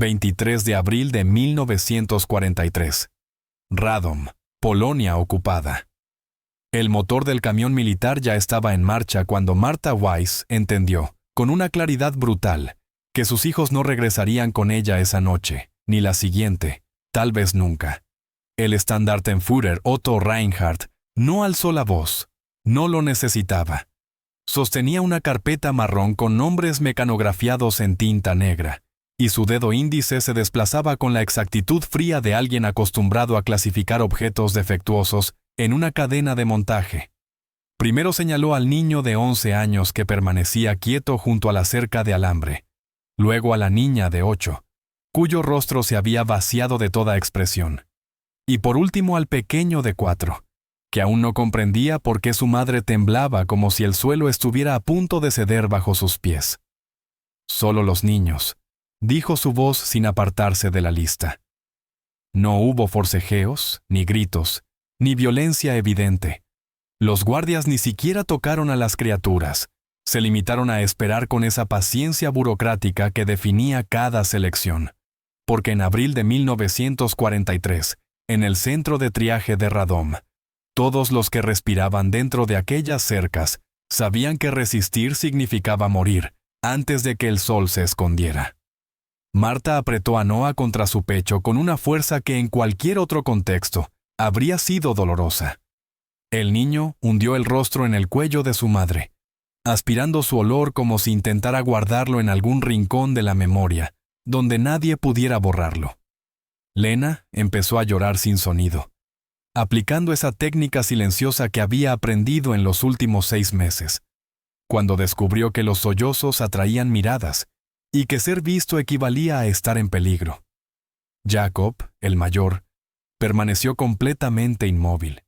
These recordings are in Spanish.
23 de abril de 1943. Radom, Polonia ocupada. El motor del camión militar ya estaba en marcha cuando Martha Weiss entendió, con una claridad brutal, que sus hijos no regresarían con ella esa noche, ni la siguiente, tal vez nunca. El Standartenführer Otto Reinhardt no alzó la voz, no lo necesitaba. Sostenía una carpeta marrón con nombres mecanografiados en tinta negra, y su dedo índice se desplazaba con la exactitud fría de alguien acostumbrado a clasificar objetos defectuosos en una cadena de montaje. Primero señaló al niño de 11 años que permanecía quieto junto a la cerca de alambre, luego a la niña de 8, cuyo rostro se había vaciado de toda expresión, y por último al pequeño de 4, que aún no comprendía por qué su madre temblaba como si el suelo estuviera a punto de ceder bajo sus pies. Solo los niños, dijo su voz sin apartarse de la lista. No hubo forcejeos, ni gritos, ni violencia evidente. Los guardias ni siquiera tocaron a las criaturas. Se limitaron a esperar con esa paciencia burocrática que definía cada selección. Porque en abril de 1943, en el centro de triaje de Radom, todos los que respiraban dentro de aquellas cercas sabían que resistir significaba morir antes de que el sol se escondiera. Marta apretó a Noah contra su pecho con una fuerza que en cualquier otro contexto habría sido dolorosa. El niño hundió el rostro en el cuello de su madre, aspirando su olor como si intentara guardarlo en algún rincón de la memoria, donde nadie pudiera borrarlo. Lena empezó a llorar sin sonido, aplicando esa técnica silenciosa que había aprendido en los últimos 6 meses, cuando descubrió que los sollozos atraían miradas y que ser visto equivalía a estar en peligro. Jacob, el mayor, permaneció completamente inmóvil.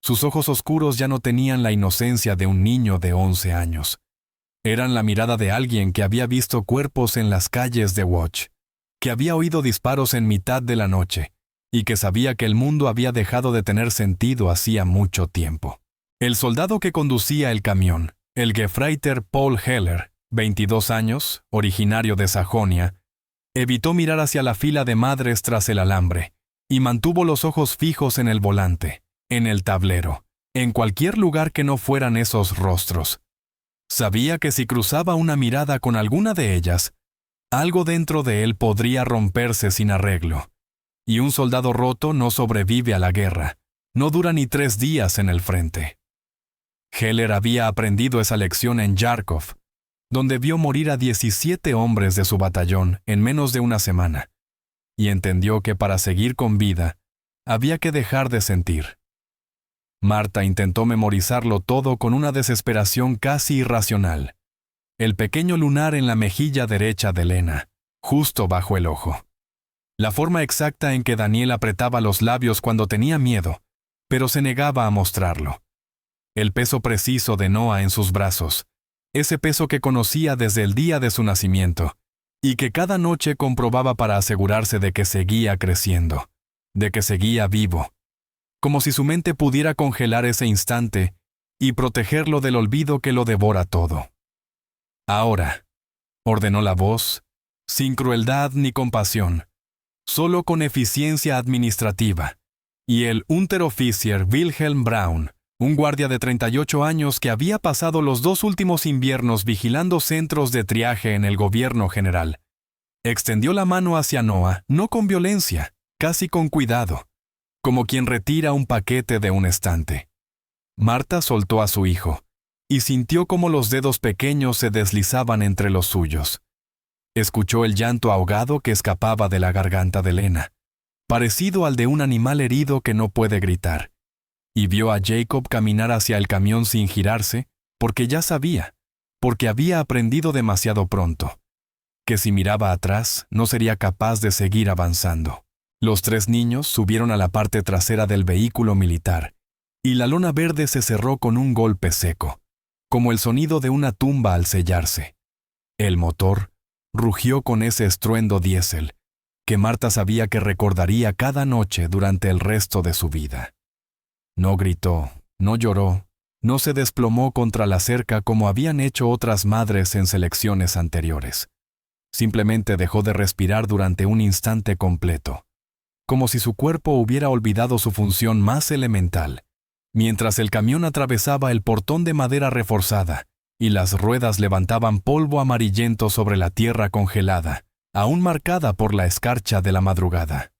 Sus ojos oscuros ya no tenían la inocencia de un niño de 11 años. Eran la mirada de alguien que había visto cuerpos en las calles de Watch, que había oído disparos en mitad de la noche, y que sabía que el mundo había dejado de tener sentido hacía mucho tiempo. El soldado que conducía el camión, el Gefreiter Paul Heller, 22 años, originario de Sajonia, evitó mirar hacia la fila de madres tras el alambre, y mantuvo los ojos fijos en el volante, en el tablero, en cualquier lugar que no fueran esos rostros. Sabía que si cruzaba una mirada con alguna de ellas, algo dentro de él podría romperse sin arreglo. Y un soldado roto no sobrevive a la guerra, no dura ni 3 días en el frente. Heller había aprendido esa lección en Yarkov, donde vio morir a 17 hombres de su batallón en menos de una semana, y entendió que para seguir con vida, había que dejar de sentir. Marta intentó memorizarlo todo con una desesperación casi irracional. El pequeño lunar en la mejilla derecha de Lena, justo bajo el ojo. La forma exacta en que Daniel apretaba los labios cuando tenía miedo, pero se negaba a mostrarlo. El peso preciso de Noah en sus brazos, ese peso que conocía desde el día de su nacimiento, y que cada noche comprobaba para asegurarse de que seguía creciendo, de que seguía vivo, como si su mente pudiera congelar ese instante y protegerlo del olvido que lo devora todo. Ahora, ordenó la voz, sin crueldad ni compasión, solo con eficiencia administrativa, y el Unteroffizier Wilhelm Braun, un guardia de 38 años que había pasado los 2 últimos inviernos vigilando centros de triaje en el gobierno general, extendió la mano hacia Noah, no con violencia, casi con cuidado, como quien retira un paquete de un estante. Marta soltó a su hijo, y sintió cómo los dedos pequeños se deslizaban entre los suyos. Escuchó el llanto ahogado que escapaba de la garganta de Lena, parecido al de un animal herido que no puede gritar, y vio a Jacob caminar hacia el camión sin girarse, porque ya sabía, porque había aprendido demasiado pronto, que si miraba atrás no sería capaz de seguir avanzando. Los 3 niños subieron a la parte trasera del vehículo militar, y la lona verde se cerró con un golpe seco, como el sonido de una tumba al sellarse. El motor rugió con ese estruendo diésel, que Marta sabía que recordaría cada noche durante el resto de su vida. No gritó, no lloró, no se desplomó contra la cerca como habían hecho otras madres en selecciones anteriores. Simplemente dejó de respirar durante un instante completo, como si su cuerpo hubiera olvidado su función más elemental, mientras el camión atravesaba el portón de madera reforzada y las ruedas levantaban polvo amarillento sobre la tierra congelada, aún marcada por la escarcha de la madrugada.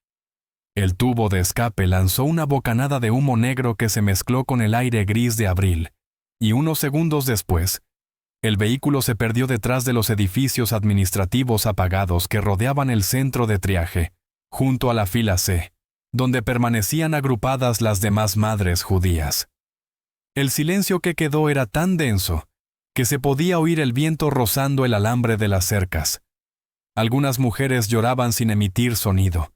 El tubo de escape lanzó una bocanada de humo negro que se mezcló con el aire gris de abril, y unos segundos después, el vehículo se perdió detrás de los edificios administrativos apagados que rodeaban el centro de triaje, junto a la fila C, donde permanecían agrupadas las demás madres judías. El silencio que quedó era tan denso que se podía oír el viento rozando el alambre de las cercas. Algunas mujeres lloraban sin emitir sonido,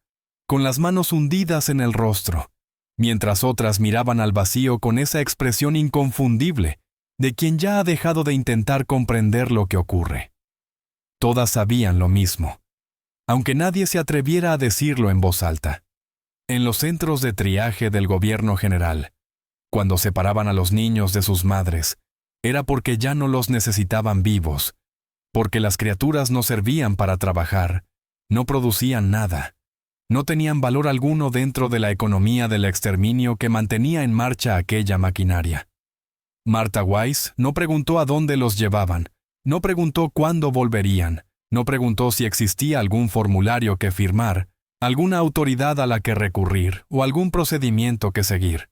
con las manos hundidas en el rostro, mientras otras miraban al vacío con esa expresión inconfundible de quien ya ha dejado de intentar comprender lo que ocurre. Todas sabían lo mismo, aunque nadie se atreviera a decirlo en voz alta. En los centros de triaje del gobierno general, cuando separaban a los niños de sus madres, era porque ya no los necesitaban vivos, porque las criaturas no servían para trabajar, no producían nada, no tenían valor alguno dentro de la economía del exterminio que mantenía en marcha aquella maquinaria. Martha Wise no preguntó a dónde los llevaban, no preguntó cuándo volverían, no preguntó si existía algún formulario que firmar, alguna autoridad a la que recurrir o algún procedimiento que seguir.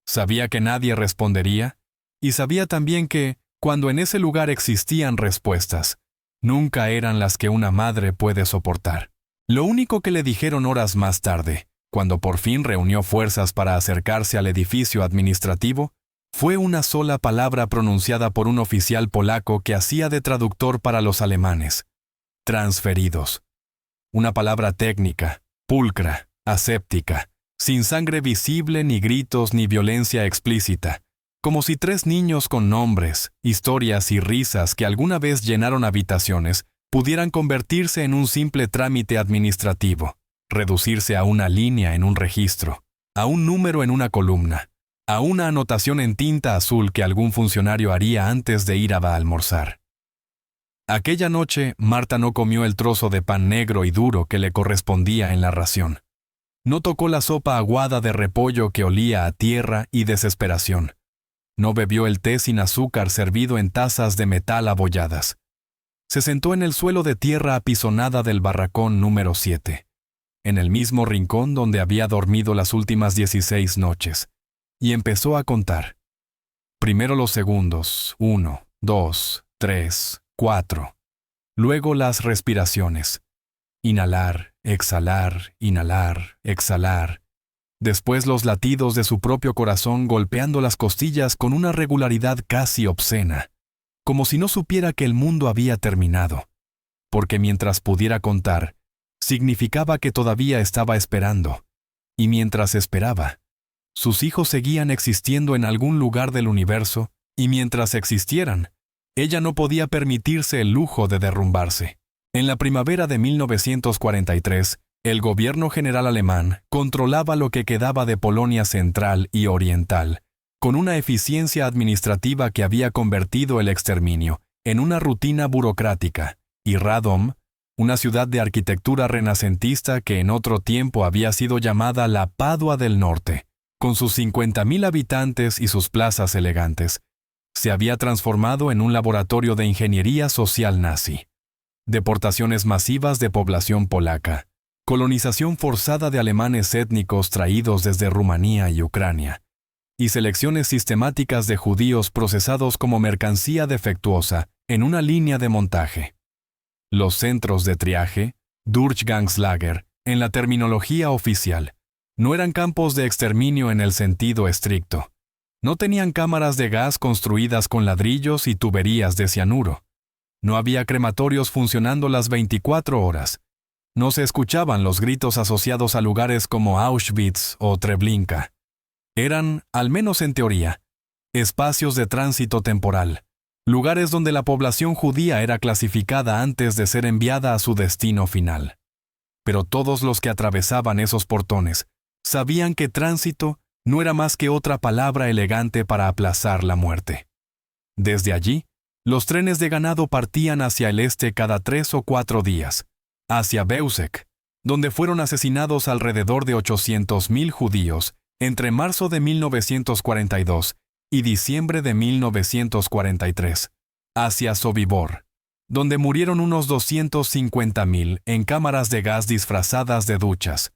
Sabía que nadie respondería, y sabía también que, cuando en ese lugar existían respuestas, nunca eran las que una madre puede soportar. Lo único que le dijeron horas más tarde, cuando por fin reunió fuerzas para acercarse al edificio administrativo, fue una sola palabra pronunciada por un oficial polaco que hacía de traductor para los alemanes: transferidos. Una palabra técnica, pulcra, aséptica, sin sangre visible, ni gritos, ni violencia explícita, como si 3 niños con nombres, historias y risas que alguna vez llenaron habitaciones pudieran convertirse en un simple trámite administrativo, reducirse a una línea en un registro, a un número en una columna, a una anotación en tinta azul que algún funcionario haría antes de ir a almorzar. Aquella noche, Marta no comió el trozo de pan negro y duro que le correspondía en la ración. No tocó la sopa aguada de repollo que olía a tierra y desesperación. No bebió el té sin azúcar servido en tazas de metal abolladas. Se sentó en el suelo de tierra apisonada del barracón número 7, en el mismo rincón donde había dormido las últimas 16 noches, y empezó a contar. Primero los segundos, 1, 2, 3, 4. Luego las respiraciones. Inhalar, exhalar, inhalar, exhalar. Después los latidos de su propio corazón golpeando las costillas con una regularidad casi obscena, como si no supiera que el mundo había terminado, porque mientras pudiera contar, significaba que todavía estaba esperando, y mientras esperaba, sus hijos seguían existiendo en algún lugar del universo, y mientras existieran, ella no podía permitirse el lujo de derrumbarse. En la primavera de 1943, el gobierno general alemán controlaba lo que quedaba de Polonia central y oriental, con una eficiencia administrativa que había convertido el exterminio en una rutina burocrática, y Radom, una ciudad de arquitectura renacentista que en otro tiempo había sido llamada la Padua del Norte, con sus 50.000 habitantes y sus plazas elegantes, se había transformado en un laboratorio de ingeniería social nazi. Deportaciones masivas de población polaca, colonización forzada de alemanes étnicos traídos desde Rumanía y Ucrania, y selecciones sistemáticas de judíos procesados como mercancía defectuosa en una línea de montaje. Los centros de triaje, Durchgangslager, en la terminología oficial, no eran campos de exterminio en el sentido estricto. No tenían cámaras de gas construidas con ladrillos y tuberías de cianuro. No había crematorios funcionando las 24 horas. No se escuchaban los gritos asociados a lugares como Auschwitz o Treblinka. Eran, al menos en teoría, espacios de tránsito temporal, lugares donde la población judía era clasificada antes de ser enviada a su destino final. Pero todos los que atravesaban esos portones sabían que tránsito no era más que otra palabra elegante para aplazar la muerte. Desde allí, Los trenes de ganado partían hacia el este cada 3 o 4 días, hacia Beusek, donde fueron asesinados alrededor de 800.000 judíos entre marzo de 1942 y diciembre de 1943, hacia Sobibor, donde murieron unos 250.000 en cámaras de gas disfrazadas de duchas,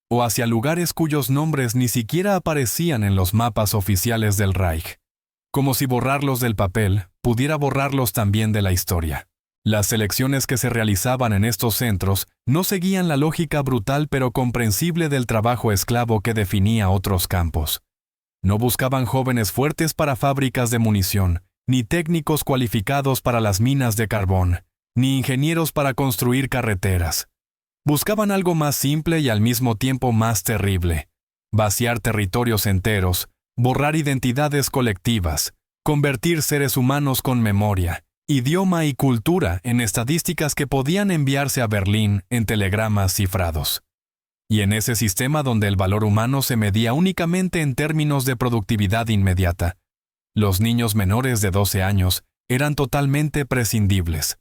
o hacia lugares cuyos nombres ni siquiera aparecían en los mapas oficiales del Reich, como si borrarlos del papel pudiera borrarlos también de la historia. Las selecciones que se realizaban en estos centros no seguían la lógica brutal pero comprensible del trabajo esclavo que definía otros campos. No buscaban jóvenes fuertes para fábricas de munición, ni técnicos cualificados para las minas de carbón, ni ingenieros para construir carreteras. Buscaban algo más simple y al mismo tiempo más terrible: vaciar territorios enteros, borrar identidades colectivas, convertir seres humanos con memoria, idioma y cultura en estadísticas que podían enviarse a Berlín en telegramas cifrados. Y en ese sistema donde el valor humano se medía únicamente en términos de productividad inmediata, los niños menores de 12 años eran totalmente prescindibles.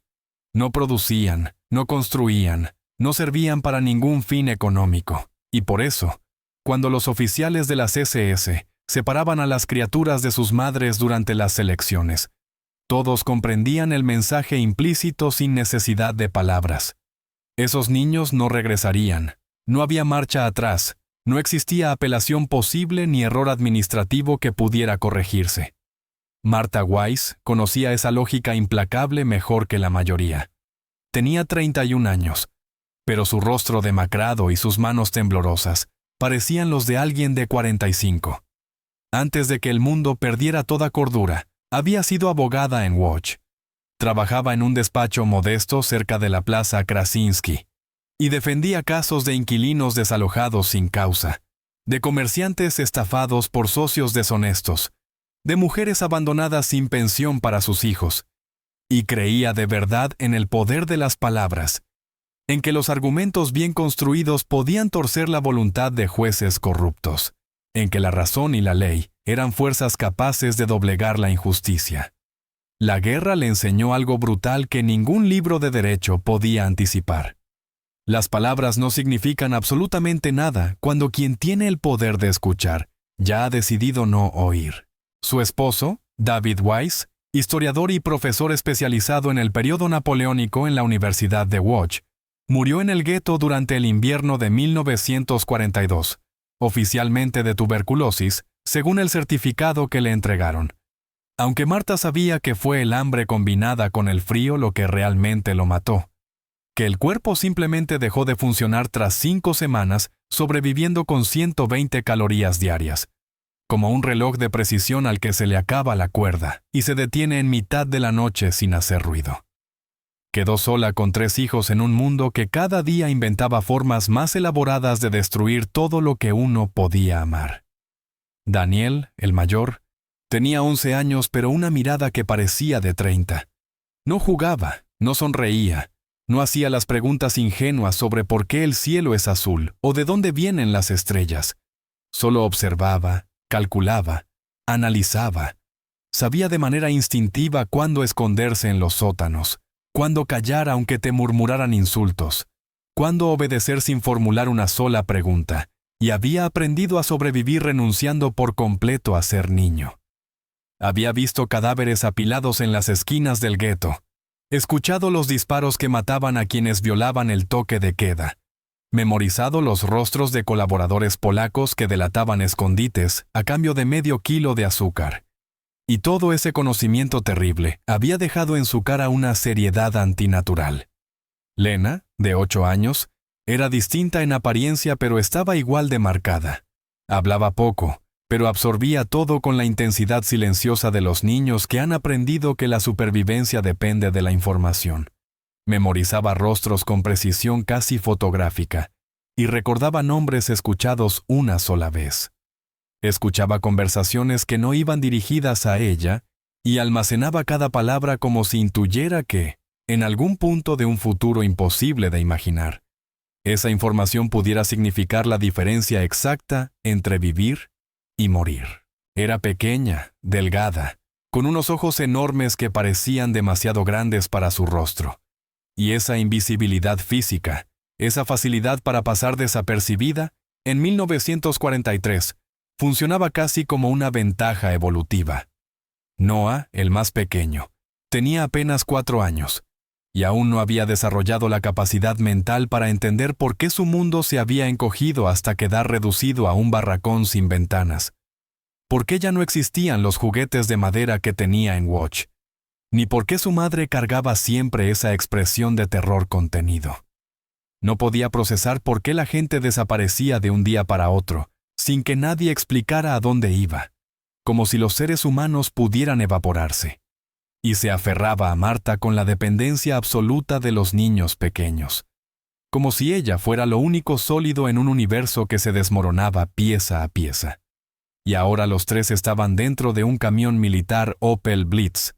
No producían, no construían, no servían para ningún fin económico, y por eso, cuando los oficiales de las SS separaban a las criaturas de sus madres durante las selecciones, todos comprendían el mensaje implícito sin necesidad de palabras. Esos niños no regresarían, no había marcha atrás, no existía apelación posible ni error administrativo que pudiera corregirse. Martha Weiss conocía esa lógica implacable mejor que la mayoría. Tenía 31 años, pero su rostro demacrado y sus manos temblorosas parecían los de alguien de 45. Antes de que el mundo perdiera toda cordura, había sido abogada en Łódź. Trabajaba en un despacho modesto cerca de la Plaza Krasiński y defendía casos de inquilinos desalojados sin causa, de comerciantes estafados por socios deshonestos, de mujeres abandonadas sin pensión para sus hijos, y creía de verdad en el poder de las palabras, en que los argumentos bien construidos podían torcer la voluntad de jueces corruptos, en que la razón y la ley eran fuerzas capaces de doblegar la injusticia. La guerra le enseñó algo brutal que ningún libro de derecho podía anticipar. Las palabras no significan absolutamente nada cuando quien tiene el poder de escuchar ya ha decidido no oír. Su esposo, David Weiss, historiador y profesor especializado en el periodo napoleónico en la Universidad de Łódź, murió en el gueto durante el invierno de 1942, oficialmente de tuberculosis, según el certificado que le entregaron. Aunque Marta sabía que fue el hambre combinada con el frío lo que realmente lo mató, que el cuerpo simplemente dejó de funcionar tras 5 semanas sobreviviendo con 120 calorías diarias, como un reloj de precisión al que se le acaba la cuerda y se detiene en mitad de la noche sin hacer ruido. Quedó sola con 3 hijos en un mundo que cada día inventaba formas más elaboradas de destruir todo lo que uno podía amar. Daniel, el mayor, tenía 11 años pero una mirada que parecía de 30. No jugaba, no sonreía, no hacía las preguntas ingenuas sobre por qué el cielo es azul o de dónde vienen las estrellas. Solo observaba, calculaba, analizaba. Sabía de manera instintiva cuándo esconderse en los sótanos, cuándo callar aunque te murmuraran insultos, cuándo obedecer sin formular una sola pregunta, y había aprendido a sobrevivir renunciando por completo a ser niño. Había visto cadáveres apilados en las esquinas del gueto, escuchado los disparos que mataban a quienes violaban el toque de queda, memorizado los rostros de colaboradores polacos que delataban escondites a cambio de medio kilo de azúcar. Y todo ese conocimiento terrible había dejado en su cara una seriedad antinatural. Lena, de 8 años, era distinta en apariencia pero estaba igual de marcada. Hablaba poco, pero absorbía todo con la intensidad silenciosa de los niños que han aprendido que la supervivencia depende de la información. Memorizaba rostros con precisión casi fotográfica y recordaba nombres escuchados una sola vez. Escuchaba conversaciones que no iban dirigidas a ella y almacenaba cada palabra como si intuyera que, en algún punto de un futuro imposible de imaginar, esa información pudiera significar la diferencia exacta entre vivir y morir. Era pequeña, delgada, con unos ojos enormes que parecían demasiado grandes para su rostro. Y esa invisibilidad física, esa facilidad para pasar desapercibida, en 1943, funcionaba casi como una ventaja evolutiva. Noah, el más pequeño, tenía apenas 4 años, y aún no había desarrollado la capacidad mental para entender por qué su mundo se había encogido hasta quedar reducido a un barracón sin ventanas. ¿Por qué ya no existían los juguetes de madera que tenía en Watch? Ni por qué su madre cargaba siempre esa expresión de terror contenido. No podía procesar por qué la gente desaparecía de un día para otro, sin que nadie explicara a dónde iba, como si los seres humanos pudieran evaporarse. Y se aferraba a Marta con la dependencia absoluta de los niños pequeños, como si ella fuera lo único sólido en un universo que se desmoronaba pieza a pieza. Y ahora los tres estaban dentro de un camión militar Opel Blitz,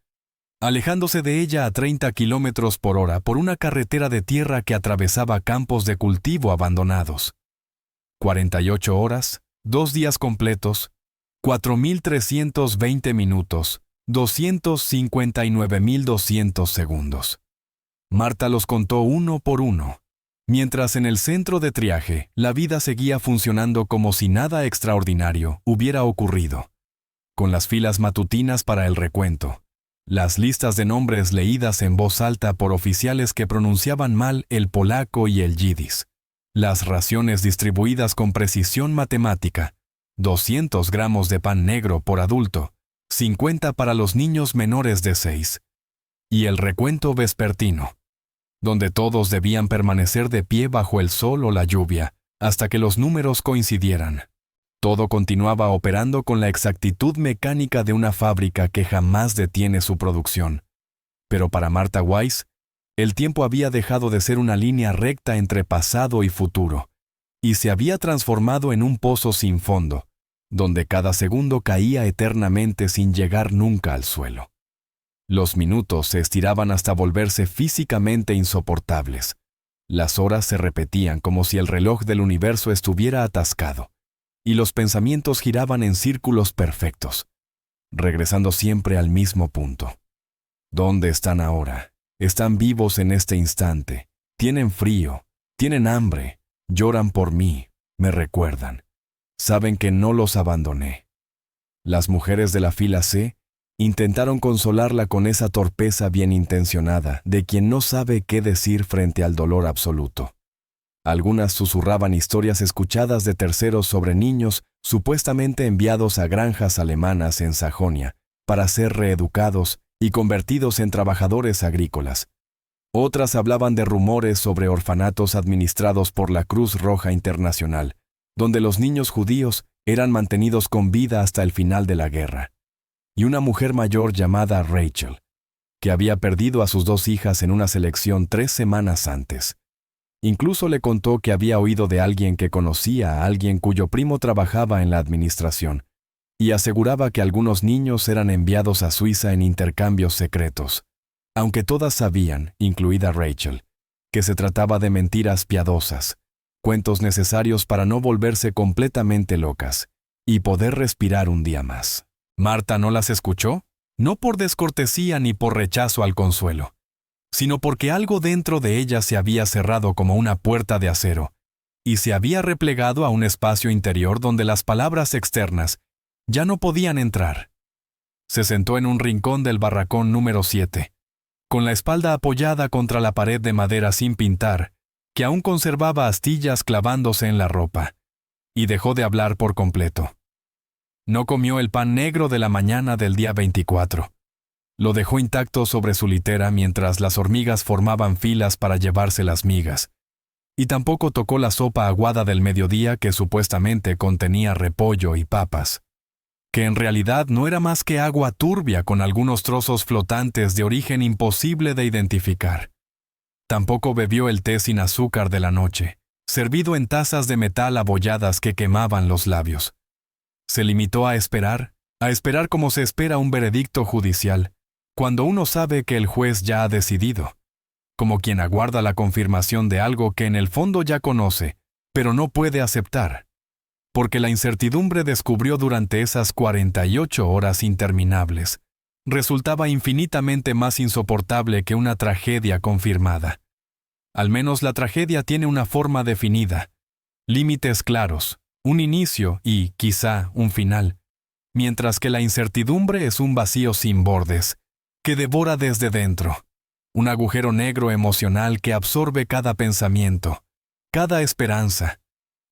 alejándose de ella a 30 kilómetros por hora por una carretera de tierra que atravesaba campos de cultivo abandonados. 48 horas, 2 días completos, 4.320 minutos, 259.200 segundos. Marta los contó uno por uno, mientras en el centro de triaje la vida seguía funcionando como si nada extraordinario hubiera ocurrido, con las filas matutinas para el recuento, las listas de nombres leídas en voz alta por oficiales que pronunciaban mal el polaco y el yidis, las raciones distribuidas con precisión matemática, 200 gramos de pan negro por adulto, 50 para los niños menores de 6, y el recuento vespertino, donde todos debían permanecer de pie bajo el sol o la lluvia, hasta que los números coincidieran. Todo continuaba operando con la exactitud mecánica de una fábrica que jamás detiene su producción. Pero para Martha Wise, el tiempo había dejado de ser una línea recta entre pasado y futuro, y se había transformado en un pozo sin fondo, donde cada segundo caía eternamente sin llegar nunca al suelo. Los minutos se estiraban hasta volverse físicamente insoportables. Las horas se repetían como si el reloj del universo estuviera atascado, y los pensamientos giraban en círculos perfectos, regresando siempre al mismo punto. ¿Dónde están ahora? Están vivos en este instante. Tienen frío, tienen hambre, lloran por mí, me recuerdan. Saben que no los abandoné. Las mujeres de la fila C intentaron consolarla con esa torpeza bien intencionada de quien no sabe qué decir frente al dolor absoluto. Algunas susurraban historias escuchadas de terceros sobre niños supuestamente enviados a granjas alemanas en Sajonia para ser reeducados y convertidos en trabajadores agrícolas. Otras hablaban de rumores sobre orfanatos administrados por la Cruz Roja Internacional, donde los niños judíos eran mantenidos con vida hasta el final de la guerra. Y una mujer mayor llamada Rachel, que había perdido a sus 2 hijas en una selección 3 semanas antes. Incluso le contó que había oído de alguien que conocía a alguien cuyo primo trabajaba en la administración, y aseguraba que algunos niños eran enviados a Suiza en intercambios secretos, aunque todas sabían, incluida Rachel, que se trataba de mentiras piadosas, cuentos necesarios para no volverse completamente locas y poder respirar un día más. Marta no las escuchó, no por descortesía ni por rechazo al consuelo, sino porque algo dentro de ella se había cerrado como una puerta de acero y se había replegado a un espacio interior donde las palabras externas ya no podían entrar. Se sentó en un rincón del barracón número 7, con la espalda apoyada contra la pared de madera sin pintar, que aún conservaba astillas clavándose en la ropa, y dejó de hablar por completo. No comió el pan negro de la mañana del día 24. Lo dejó intacto sobre su litera mientras las hormigas formaban filas para llevarse las migas, y tampoco tocó la sopa aguada del mediodía que supuestamente contenía repollo y papas, que en realidad no era más que agua turbia con algunos trozos flotantes de origen imposible de identificar. Tampoco bebió el té sin azúcar de la noche, servido en tazas de metal abolladas que quemaban los labios. Se limitó a esperar como se espera un veredicto judicial, cuando uno sabe que el juez ya ha decidido, como quien aguarda la confirmación de algo que en el fondo ya conoce, pero no puede aceptar, porque la incertidumbre descubrió durante esas 48 horas interminables resultaba infinitamente más insoportable que una tragedia confirmada. Al menos la tragedia tiene una forma definida, límites claros, un inicio y, quizá, un final, mientras que la incertidumbre es un vacío sin bordes, que devora desde dentro, un agujero negro emocional que absorbe cada pensamiento, cada esperanza,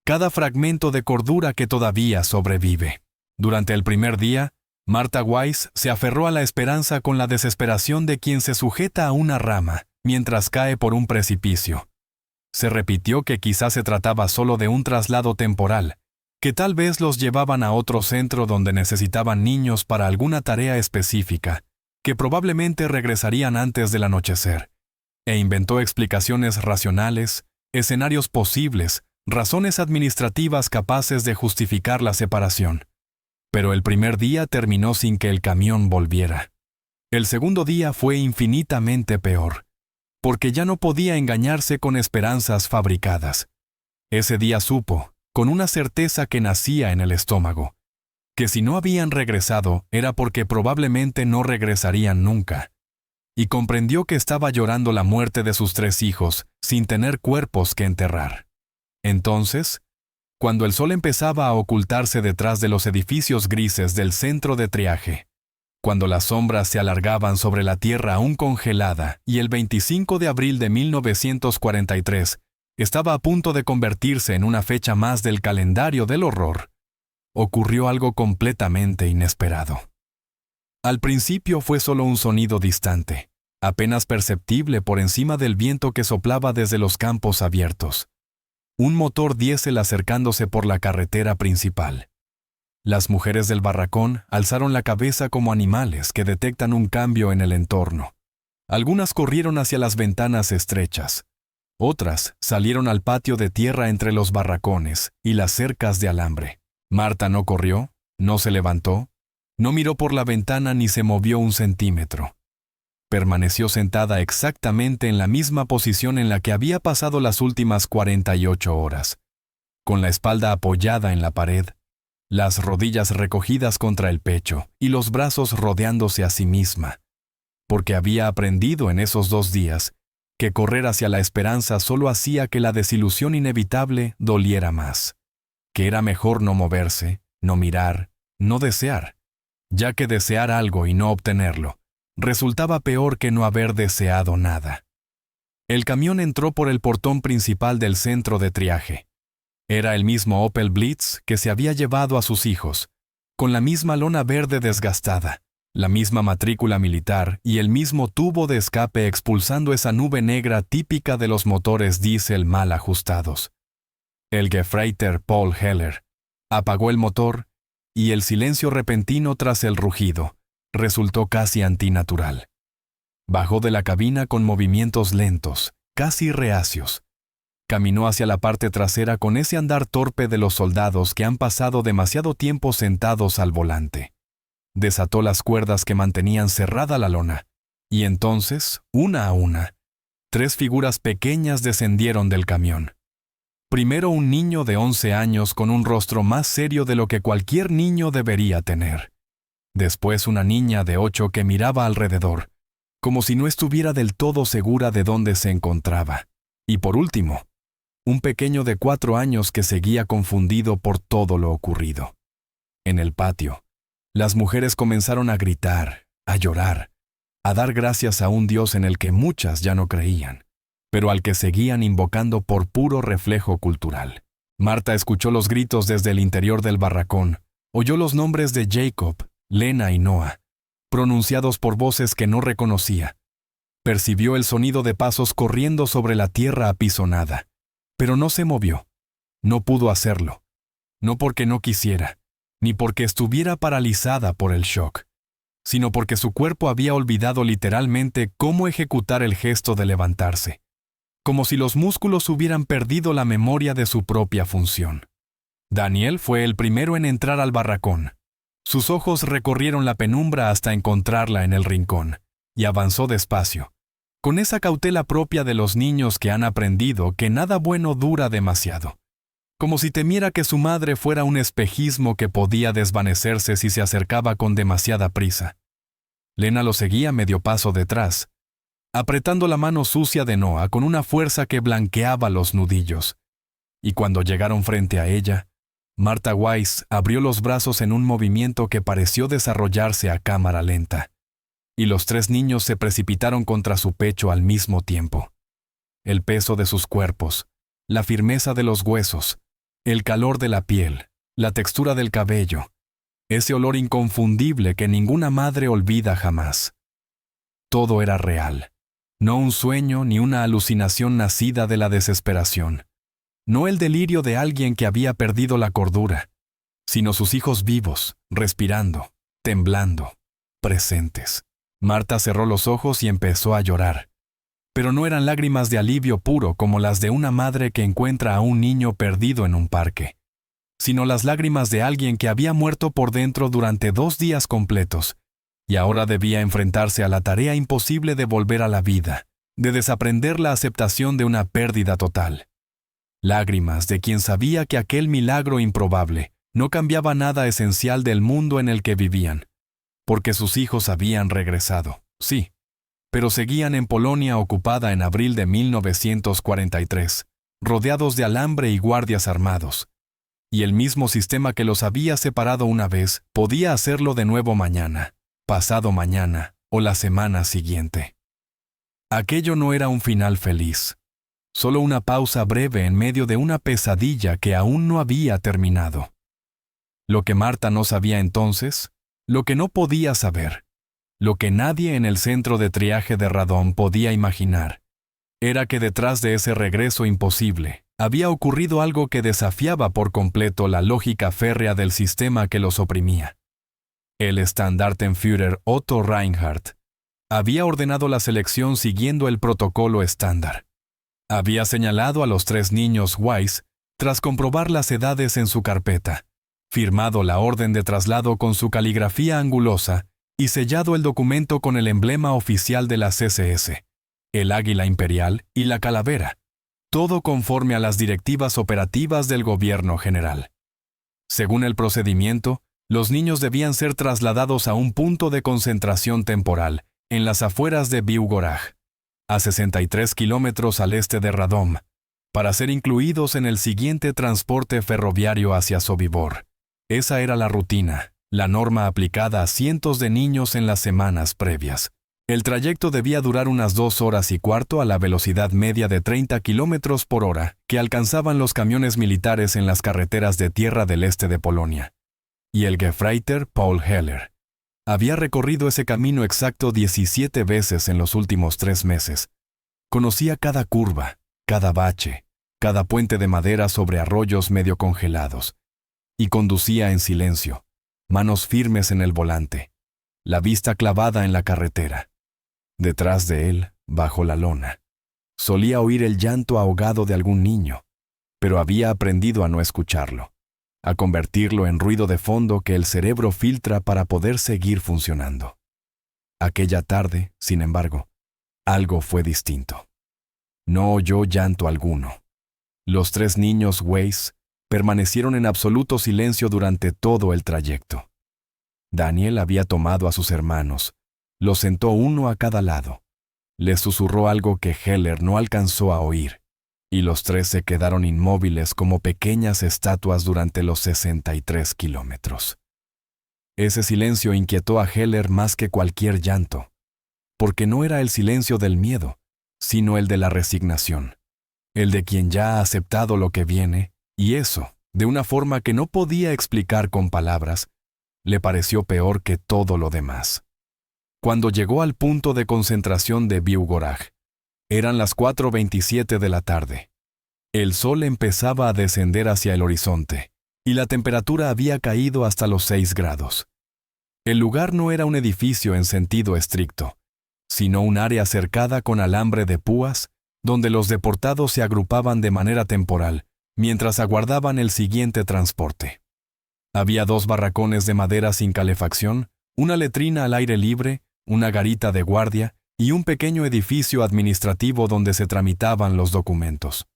cada fragmento de cordura que todavía sobrevive. Durante el primer día, Martha Wise se aferró a la esperanza con la desesperación de quien se sujeta a una rama mientras cae por un precipicio. Se repitió que quizás se trataba solo de un traslado temporal, que tal vez los llevaban a otro centro donde necesitaban niños para alguna tarea específica, que probablemente regresarían antes del anochecer, e inventó explicaciones racionales, escenarios posibles, razones administrativas capaces de justificar la separación. Pero el primer día terminó sin que el camión volviera. El segundo día fue infinitamente peor, porque ya no podía engañarse con esperanzas fabricadas. Ese día supo, con una certeza que nacía en el estómago, que si no habían regresado era porque probablemente no regresarían nunca, y comprendió que estaba llorando la muerte de sus 3 hijos sin tener cuerpos que enterrar. Entonces, cuando el sol empezaba a ocultarse detrás de los edificios grises del centro de triaje, cuando las sombras se alargaban sobre la tierra aún congelada y el 25 de abril de 1943 estaba a punto de convertirse en una fecha más del calendario del horror, ocurrió algo completamente inesperado. Al principio fue solo un sonido distante, apenas perceptible por encima del viento que soplaba desde los campos abiertos. Un motor diésel acercándose por la carretera principal. Las mujeres del barracón alzaron la cabeza como animales que detectan un cambio en el entorno. Algunas corrieron hacia las ventanas estrechas. Otras salieron al patio de tierra entre los barracones y las cercas de alambre. Marta no corrió, no se levantó, no miró por la ventana ni se movió un centímetro. Permaneció sentada exactamente en la misma posición en la que había pasado las últimas 48 horas, con la espalda apoyada en la pared, las rodillas recogidas contra el pecho y los brazos rodeándose a sí misma, porque había aprendido en esos 2 días que correr hacia la esperanza solo hacía que la desilusión inevitable doliera más, que era mejor no moverse, no mirar, no desear, ya que desear algo y no obtenerlo resultaba peor que no haber deseado nada. El camión entró por el portón principal del centro de triaje. Era el mismo Opel Blitz que se había llevado a sus hijos, con la misma lona verde desgastada, la misma matrícula militar y el mismo tubo de escape expulsando esa nube negra típica de los motores diésel mal ajustados. El Gefreiter Paul Heller apagó el motor y el silencio repentino tras el rugido resultó casi antinatural. Bajó de la cabina con movimientos lentos, casi reacios. Caminó hacia la parte trasera con ese andar torpe de los soldados que han pasado demasiado tiempo sentados al volante. Desató las cuerdas que mantenían cerrada la lona, y entonces, una a una, 3 figuras pequeñas descendieron del camión. Primero un niño de 11 años con un rostro más serio de lo que cualquier niño debería tener. Después una niña de 8 que miraba alrededor, como si no estuviera del todo segura de dónde se encontraba. Y por último, un pequeño de 4 años que seguía confundido por todo lo ocurrido. En el patio, las mujeres comenzaron a gritar, a llorar, a dar gracias a un Dios en el que muchas ya no creían, pero al que seguían invocando por puro reflejo cultural. Marta escuchó los gritos desde el interior del barracón, oyó los nombres de Jacob, Lena y Noah, pronunciados por voces que no reconocía. Percibió el sonido de pasos corriendo sobre la tierra apisonada, pero no se movió. No pudo hacerlo. No porque no quisiera, ni porque estuviera paralizada por el shock, sino porque su cuerpo había olvidado literalmente cómo ejecutar el gesto de levantarse, como si los músculos hubieran perdido la memoria de su propia función. Daniel fue el primero en entrar al barracón. Sus ojos recorrieron la penumbra hasta encontrarla en el rincón, y avanzó despacio, con esa cautela propia de los niños que han aprendido que nada bueno dura demasiado, como si temiera que su madre fuera un espejismo que podía desvanecerse si se acercaba con demasiada prisa. Lena lo seguía medio paso detrás, apretando la mano sucia de Noah con una fuerza que blanqueaba los nudillos. Y cuando llegaron frente a ella, Martha Wise abrió los brazos en un movimiento que pareció desarrollarse a cámara lenta, y los 3 niños se precipitaron contra su pecho al mismo tiempo. El peso de sus cuerpos, la firmeza de los huesos, el calor de la piel, la textura del cabello, ese olor inconfundible que ninguna madre olvida jamás. Todo era real, no un sueño ni una alucinación nacida de la desesperación, no el delirio de alguien que había perdido la cordura, sino sus hijos vivos, respirando, temblando, presentes. Marta cerró los ojos y empezó a llorar. Pero no eran lágrimas de alivio puro como las de una madre que encuentra a un niño perdido en un parque, sino las lágrimas de alguien que había muerto por dentro durante 2 días completos, y ahora debía enfrentarse a la tarea imposible de volver a la vida, de desaprender la aceptación de una pérdida total. Lágrimas de quien sabía que aquel milagro improbable no cambiaba nada esencial del mundo en el que vivían, porque sus hijos habían regresado, sí, pero seguían en Polonia ocupada en abril de 1943, rodeados de alambre y guardias armados. Y el mismo sistema que los había separado una vez podía hacerlo de nuevo mañana, pasado mañana o la semana siguiente. Aquello no era un final feliz, solo una pausa breve en medio de una pesadilla que aún no había terminado. Lo que Marta no sabía entonces, lo que no podía saber, lo que nadie en el centro de triaje de Radom podía imaginar, era que detrás de ese regreso imposible, había ocurrido algo que desafiaba por completo la lógica férrea del sistema que los oprimía. El Standartenführer Otto Reinhardt había ordenado la selección siguiendo el protocolo estándar. Había señalado a los 3 niños Wise tras comprobar las edades en su carpeta, firmado la orden de traslado con su caligrafía angulosa y sellado el documento con el emblema oficial de la CSS, el águila imperial y la calavera, todo conforme a las directivas operativas del gobierno general. Según el procedimiento, los niños debían ser trasladados a un punto de concentración temporal en las afueras de Biłgoraj, a 63 kilómetros al este de Radom, para ser incluidos en el siguiente transporte ferroviario hacia Sobibor. Esa era la rutina, la norma aplicada a cientos de niños en las semanas previas. El trayecto debía durar unas 2 horas y cuarto a la velocidad media de 30 kilómetros por hora que alcanzaban los camiones militares en las carreteras de tierra del este de Polonia. Y el Gefreiter Paul Heller había recorrido ese camino exacto 17 veces en los últimos 3 meses. Conocía cada curva, cada bache, cada puente de madera sobre arroyos medio congelados, y conducía en silencio, manos firmes en el volante, la vista clavada en la carretera. Detrás de él, bajo la lona, solía oír el llanto ahogado de algún niño, pero había aprendido a no escucharlo, a convertirlo en ruido de fondo que el cerebro filtra para poder seguir funcionando. Aquella tarde, sin embargo, algo fue distinto. No oyó llanto alguno. Los 3 niños Wise permanecieron en absoluto silencio durante todo el trayecto. Daniel había tomado a sus hermanos, los sentó uno a cada lado, les susurró algo que Heller no alcanzó a oír, y los 3 se quedaron inmóviles como pequeñas estatuas durante los 63 kilómetros. Ese silencio inquietó a Heller más que cualquier llanto, porque no era el silencio del miedo, sino el de la resignación, el de quien ya ha aceptado lo que viene, y eso, de una forma que no podía explicar con palabras, le pareció peor que todo lo demás. Cuando llegó al punto de concentración de Biłgoraj, eran las 4:27 de la tarde. El sol empezaba a descender hacia el horizonte, y la temperatura había caído hasta los 6 grados. El lugar no era un edificio en sentido estricto, sino un área cercada con alambre de púas, donde los deportados se agrupaban de manera temporal, mientras aguardaban el siguiente transporte. Había 2 barracones de madera sin calefacción, una letrina al aire libre, una garita de guardia y un pequeño edificio administrativo donde se tramitaban los documentos.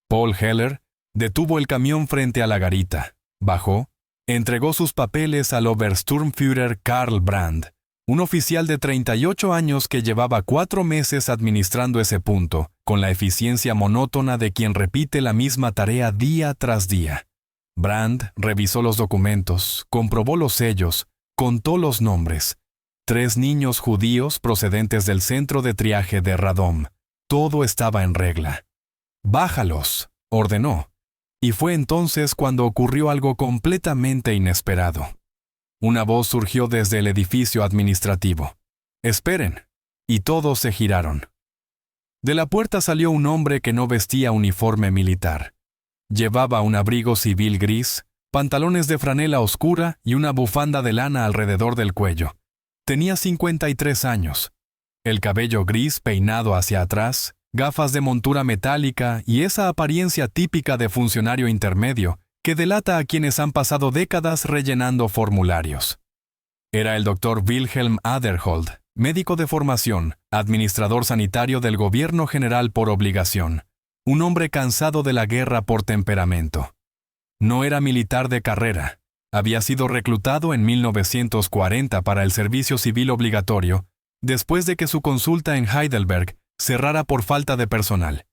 Paul Heller detuvo el camión frente a la garita, bajó, entregó sus papeles al Obersturmführer Karl Brandt, Un oficial de 38 años que llevaba 4 meses administrando ese punto, con la eficiencia monótona de quien repite la misma tarea día tras día. Brand revisó los documentos, comprobó los sellos, contó los nombres. 3 niños judíos procedentes del centro de triaje de Radom. Todo estaba en regla. «Bájalos», ordenó. Y fue entonces cuando ocurrió algo completamente inesperado. Una voz surgió desde el edificio administrativo. «Esperen». Y todos se giraron. De la puerta salió un hombre que no vestía uniforme militar. Llevaba un abrigo civil gris, pantalones de franela oscura y una bufanda de lana alrededor del cuello. Tenía 53 años. El cabello gris peinado hacia atrás, gafas de montura metálica y esa apariencia típica de funcionario intermedio que delata a quienes han pasado décadas rellenando formularios. Era el Dr. Wilhelm Aderholt, médico de formación, administrador sanitario del gobierno general por obligación, un hombre cansado de la guerra por temperamento. No era militar de carrera. Había sido reclutado en 1940 para el servicio civil obligatorio, después de que su consulta en Heidelberg cerrara por falta de personal.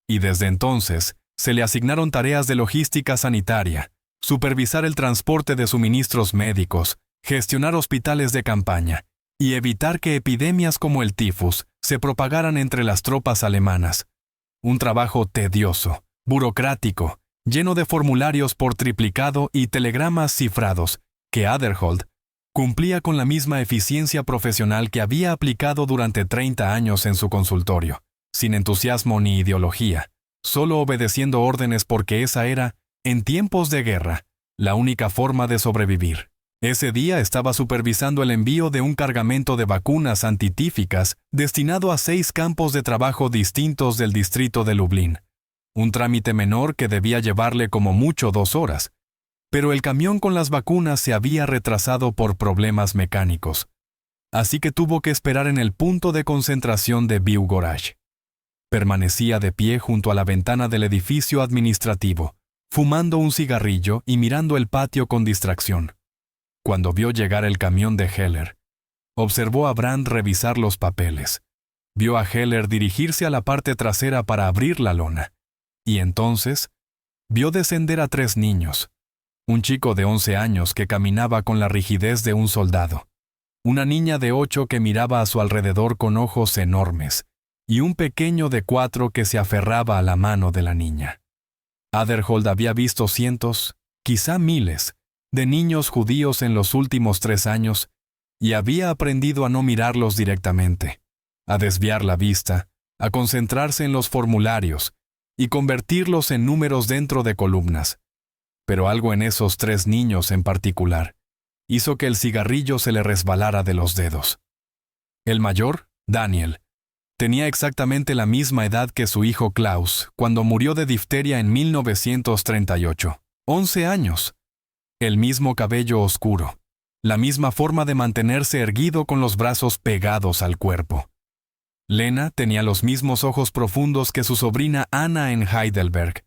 Y desde entonces, se le asignaron tareas de logística sanitaria, supervisar el transporte de suministros médicos, gestionar hospitales de campaña y evitar que epidemias como el tifus se propagaran entre las tropas alemanas. Un trabajo tedioso, burocrático, lleno de formularios por triplicado y telegramas cifrados, que Aderholt cumplía con la misma eficiencia profesional que había aplicado durante 30 años en su consultorio, sin entusiasmo ni ideología, solo obedeciendo órdenes porque esa era, en tiempos de guerra, la única forma de sobrevivir. Ese día estaba supervisando el envío de un cargamento de vacunas antitíficas destinado a 6 campos de trabajo distintos del distrito de Lublin. Un trámite menor que debía llevarle como mucho 2 horas. Pero el camión con las vacunas se había retrasado por problemas mecánicos. Así que tuvo que esperar en el punto de concentración de Biugoraj. Permanecía de pie junto a la ventana del edificio administrativo, fumando un cigarrillo y mirando el patio con distracción. Cuando vio llegar el camión de Heller, observó a Brand revisar los papeles. Vio a Heller dirigirse a la parte trasera para abrir la lona. Y entonces, vio descender a 3 niños. Un chico de 11 años que caminaba con la rigidez de un soldado. Una niña de 8 que miraba a su alrededor con ojos enormes. Y un pequeño de 4 que se aferraba a la mano de la niña. Aderholt había visto cientos, quizá miles, de niños judíos en los últimos 3 años y había aprendido a no mirarlos directamente, a desviar la vista, a concentrarse en los formularios y convertirlos en números dentro de columnas. Pero algo en esos 3 niños en particular hizo que el cigarrillo se le resbalara de los dedos. El mayor, Daniel, tenía exactamente la misma edad que su hijo Klaus cuando murió de difteria en 1938, 11 años. El mismo cabello oscuro, la misma forma de mantenerse erguido con los brazos pegados al cuerpo. Lena tenía los mismos ojos profundos que su sobrina Anna en Heidelberg,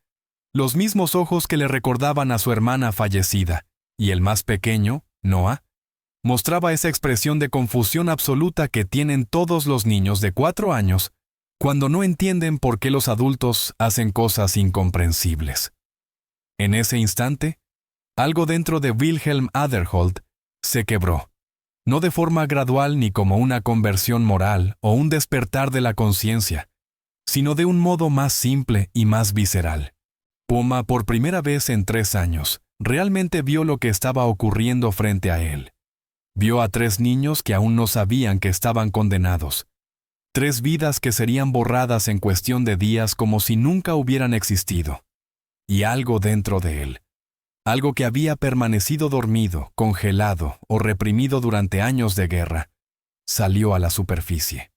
los mismos ojos que le recordaban a su hermana fallecida, y el más pequeño, Noah, mostraba esa expresión de confusión absoluta que tienen todos los niños de 4 años cuando no entienden por qué los adultos hacen cosas incomprensibles. En ese instante, algo dentro de Wilhelm Aderholt se quebró, no de forma gradual ni como una conversión moral o un despertar de la conciencia, sino de un modo más simple y más visceral. Poma, por primera vez en 3 años, realmente vio lo que estaba ocurriendo frente a él. Vio a 3 niños que aún no sabían que estaban condenados. 3 vidas que serían borradas en cuestión de días como si nunca hubieran existido. Y algo dentro de él. Algo que había permanecido dormido, congelado o reprimido durante años de guerra, salió a la superficie.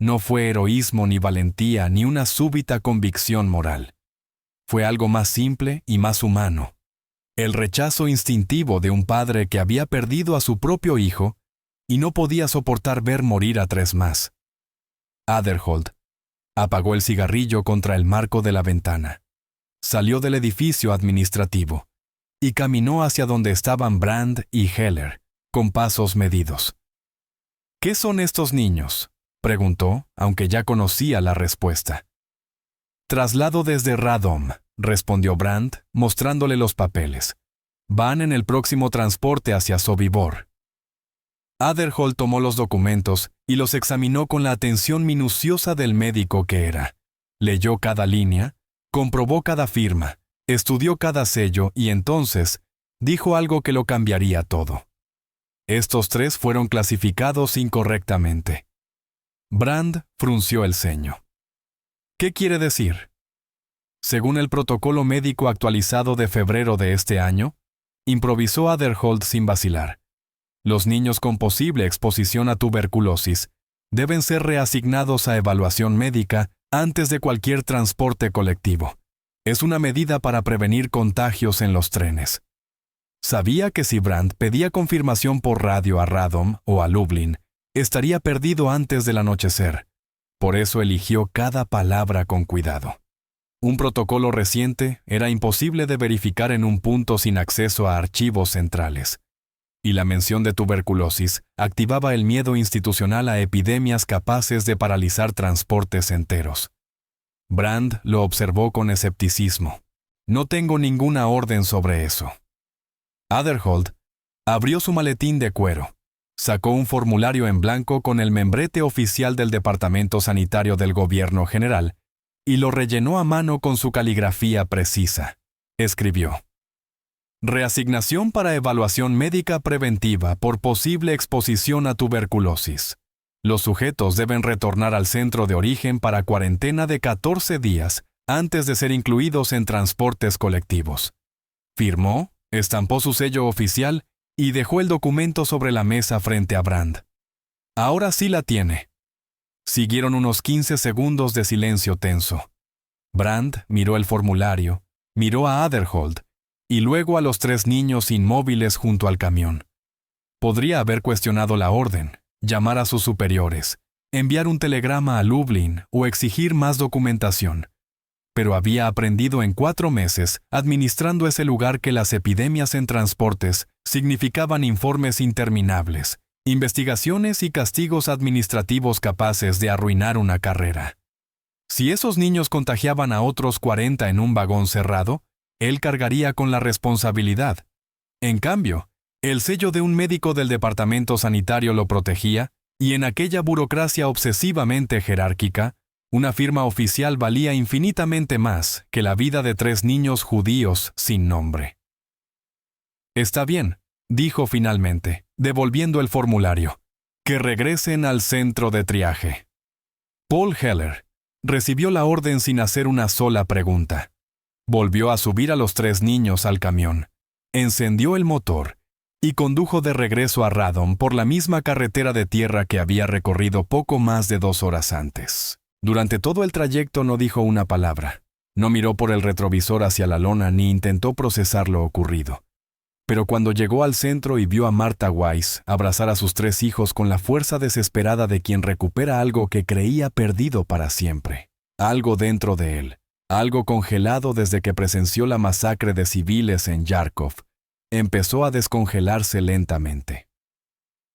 No fue heroísmo ni valentía ni una súbita convicción moral. Fue algo más simple y más humano. El rechazo instintivo de un padre que había perdido a su propio hijo y no podía soportar ver morir a 3 más. Aderholt apagó el cigarrillo contra el marco de la ventana. Salió del edificio administrativo y caminó hacia donde estaban Brand y Heller, con pasos medidos. ¿Qué son estos niños?, preguntó, aunque ya conocía la respuesta. Traslado desde Radom, respondió Brand, mostrándole los papeles. Van en el próximo transporte hacia Sobibor. Adderholt tomó los documentos y los examinó con la atención minuciosa del médico que era. Leyó cada línea, comprobó cada firma, estudió cada sello y entonces dijo algo que lo cambiaría todo. Estos tres fueron clasificados incorrectamente. Brand frunció el ceño. ¿Qué quiere decir? Según el protocolo médico actualizado de febrero de este año, improvisó Adderholt sin vacilar. Los niños con posible exposición a tuberculosis deben ser reasignados a evaluación médica antes de cualquier transporte colectivo. Es una medida para prevenir contagios en los trenes. Sabía que si Brand pedía confirmación por radio a Radom o a Lublin, estaría perdido antes del anochecer. Por eso eligió cada palabra con cuidado. Un protocolo reciente era imposible de verificar en un punto sin acceso a archivos centrales. Y la mención de tuberculosis activaba el miedo institucional a epidemias capaces de paralizar transportes enteros. Brand lo observó con escepticismo. No tengo ninguna orden sobre eso. Adderholt abrió su maletín de cuero, sacó un formulario en blanco con el membrete oficial del Departamento Sanitario del Gobierno General y lo rellenó a mano con su caligrafía precisa. Escribió: Reasignación para evaluación médica preventiva por posible exposición a tuberculosis. Los sujetos deben retornar al centro de origen para cuarentena de 14 días antes de ser incluidos en transportes colectivos. Firmó, estampó su sello oficial y dejó el documento sobre la mesa frente a Brand. Ahora sí la tiene. Siguieron unos 15 segundos de silencio tenso. Brand miró el formulario, miró a Adderholt y luego a los tres niños inmóviles junto al camión. Podría haber cuestionado la orden, llamar a sus superiores, enviar un telegrama a Lublin o exigir más documentación. Pero había aprendido en 4 meses, administrando ese lugar, que las epidemias en transportes significaban informes interminables, investigaciones y castigos administrativos capaces de arruinar una carrera. Si esos niños contagiaban a otros 40 en un vagón cerrado, él cargaría con la responsabilidad. En cambio, el sello de un médico del departamento sanitario lo protegía, y en aquella burocracia obsesivamente jerárquica, una firma oficial valía infinitamente más que la vida de 3 niños judíos sin nombre. Está bien, dijo finalmente, devolviendo el formulario. Que regresen al centro de triaje. Paul Heller recibió la orden sin hacer una sola pregunta. Volvió a subir a los 3 niños al camión, encendió el motor y condujo de regreso a Radom por la misma carretera de tierra que había recorrido poco más de 2 horas antes. Durante todo el trayecto no dijo una palabra. No miró por el retrovisor hacia la lona ni intentó procesar lo ocurrido. Pero cuando llegó al centro y vio a Martha Weiss abrazar a sus 3 hijos con la fuerza desesperada de quien recupera algo que creía perdido para siempre, algo dentro de él, algo congelado desde que presenció la masacre de civiles en Yarkov, empezó a descongelarse lentamente.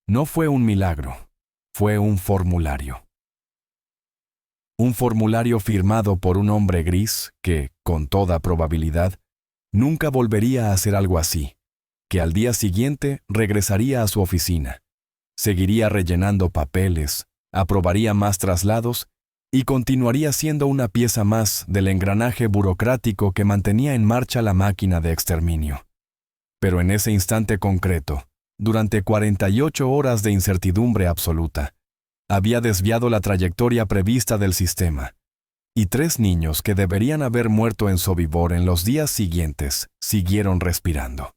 No fue un milagro, fue un formulario. Un formulario firmado por un hombre gris que, con toda probabilidad, nunca volvería a hacer algo así, que al día siguiente regresaría a su oficina, seguiría rellenando papeles, aprobaría más traslados y continuaría siendo una pieza más del engranaje burocrático que mantenía en marcha la máquina de exterminio. Pero en ese instante concreto, durante 48 horas de incertidumbre absoluta, había desviado la trayectoria prevista del sistema, y 3 niños que deberían haber muerto en Sobibor en los días siguientes siguieron respirando.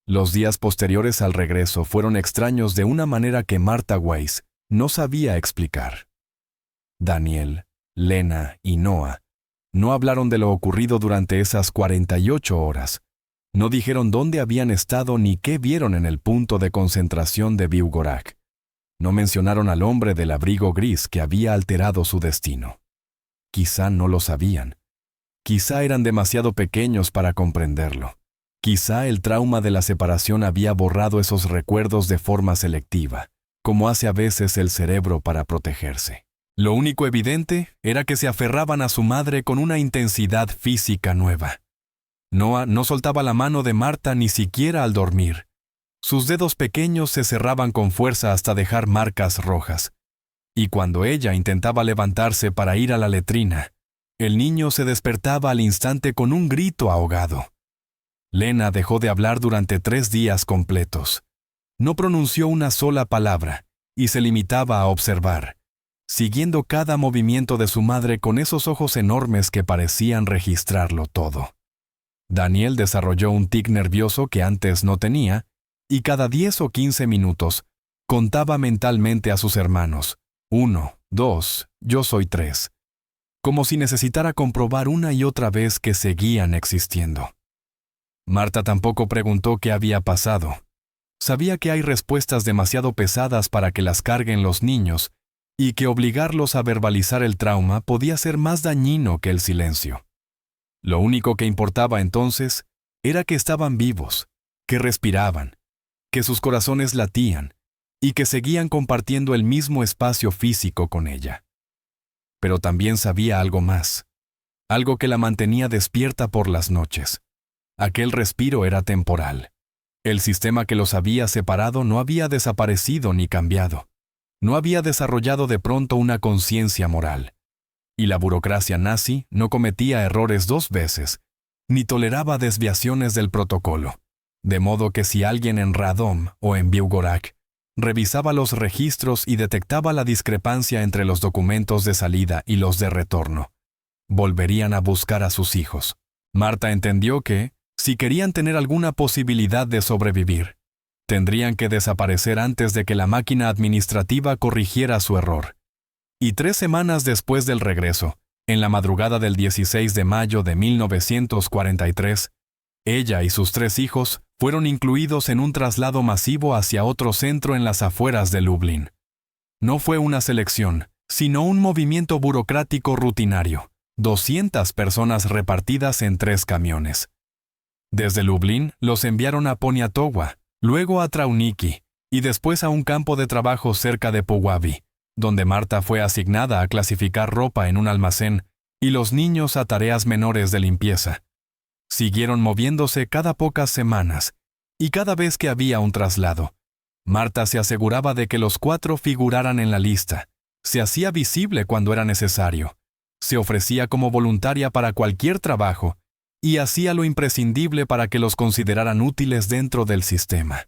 Los días posteriores al regreso fueron extraños de una manera que Martha Weiss no sabía explicar. Daniel, Lena y Noah no hablaron de lo ocurrido durante esas 48 horas. No dijeron dónde habían estado ni qué vieron en el punto de concentración de Biugorak. No mencionaron al hombre del abrigo gris que había alterado su destino. Quizá no lo sabían. Quizá eran demasiado pequeños para comprenderlo. Quizá el trauma de la separación había borrado esos recuerdos de forma selectiva. como hace a veces el cerebro para protegerse. Lo único evidente era que se aferraban a su madre con una intensidad física nueva. Noah no soltaba la mano de Marta ni siquiera al dormir. Sus dedos pequeños se cerraban con fuerza hasta dejar marcas rojas. Y cuando ella intentaba levantarse para ir a la letrina, el niño se despertaba al instante con un grito ahogado. Lena dejó de hablar durante 3 días completos. No pronunció una sola palabra y se limitaba a observar, siguiendo cada movimiento de su madre con esos ojos enormes que parecían registrarlo todo. Daniel desarrolló un tic nervioso que antes no tenía, y cada 10 o 15 minutos contaba mentalmente a sus hermanos: 1, 2, yo soy 3, como si necesitara comprobar una y otra vez que seguían existiendo. Marta tampoco preguntó qué había pasado. Sabía que hay respuestas demasiado pesadas para que las carguen los niños, y que obligarlos a verbalizar el trauma podía ser más dañino que el silencio. Lo único que importaba entonces era que estaban vivos, que respiraban, que sus corazones latían y que seguían compartiendo el mismo espacio físico con ella. Pero también sabía algo más, algo que la mantenía despierta por las noches. Aquel respiro era temporal. El sistema que los había separado no había desaparecido ni cambiado. No había desarrollado de pronto una conciencia moral. Y la burocracia nazi no cometía errores 2 veces, ni toleraba desviaciones del protocolo. De modo que si alguien en Radom o en Biugorak revisaba los registros y detectaba la discrepancia entre los documentos de salida y los de retorno, volverían a buscar a sus hijos. Marta entendió que, si querían tener alguna posibilidad de sobrevivir, tendrían que desaparecer antes de que la máquina administrativa corrigiera su error. Y 3 semanas después del regreso, en la madrugada del 16 de mayo de 1943, ella y sus 3 hijos fueron incluidos en un traslado masivo hacia otro centro en las afueras de Lublin. No fue una selección, sino un movimiento burocrático rutinario. 200 personas repartidas en 3 camiones. Desde Lublin los enviaron a Poniatowa, luego a Trauniki, y después a un campo de trabajo cerca de Puławy, donde Marta fue asignada a clasificar ropa en un almacén y los niños a tareas menores de limpieza. Siguieron moviéndose cada pocas semanas, y cada vez que había un traslado, Marta se aseguraba de que los 4 figuraran en la lista, se hacía visible cuando era necesario, se ofrecía como voluntaria para cualquier trabajo, y hacía lo imprescindible para que los consideraran útiles dentro del sistema.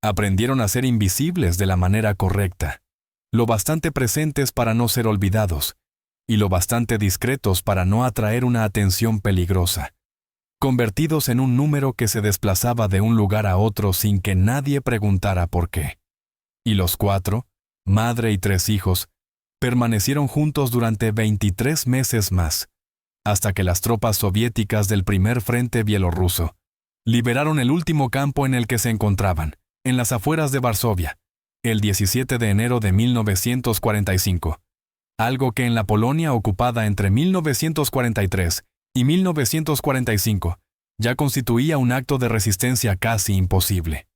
Aprendieron a ser invisibles de la manera correcta, lo bastante presentes para no ser olvidados, y lo bastante discretos para no atraer una atención peligrosa, convertidos en un número que se desplazaba de un lugar a otro sin que nadie preguntara por qué. Y los 4, madre y 3 hijos, permanecieron juntos durante 23 meses más, hasta que las tropas soviéticas del primer frente bielorruso liberaron el último campo en el que se encontraban, en las afueras de Varsovia, el 17 de enero de 1945, algo que en la Polonia ocupada entre 1943 y 1945 ya constituía un acto de resistencia casi imposible.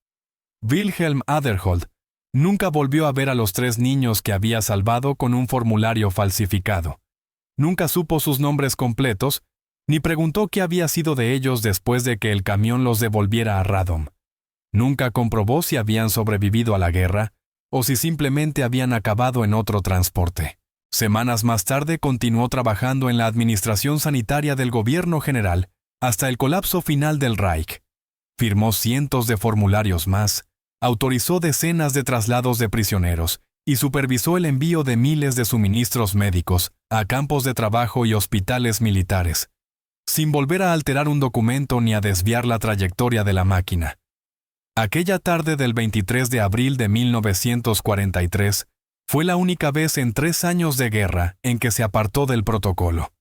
Wilhelm Aderholt nunca volvió a ver a los 3 niños que había salvado con un formulario falsificado. Nunca supo sus nombres completos, ni preguntó qué había sido de ellos después de que el camión los devolviera a Radom. Nunca comprobó si habían sobrevivido a la guerra o si simplemente habían acabado en otro transporte. Semanas más tarde continuó trabajando en la administración sanitaria del gobierno general hasta el colapso final del Reich. Firmó cientos de formularios más, autorizó decenas de traslados de prisioneros y supervisó el envío de miles de suministros médicos a campos de trabajo y hospitales militares, sin volver a alterar un documento ni a desviar la trayectoria de la máquina. Aquella tarde del 23 de abril de 1943 fue la única vez en 3 años de guerra en que se apartó del protocolo.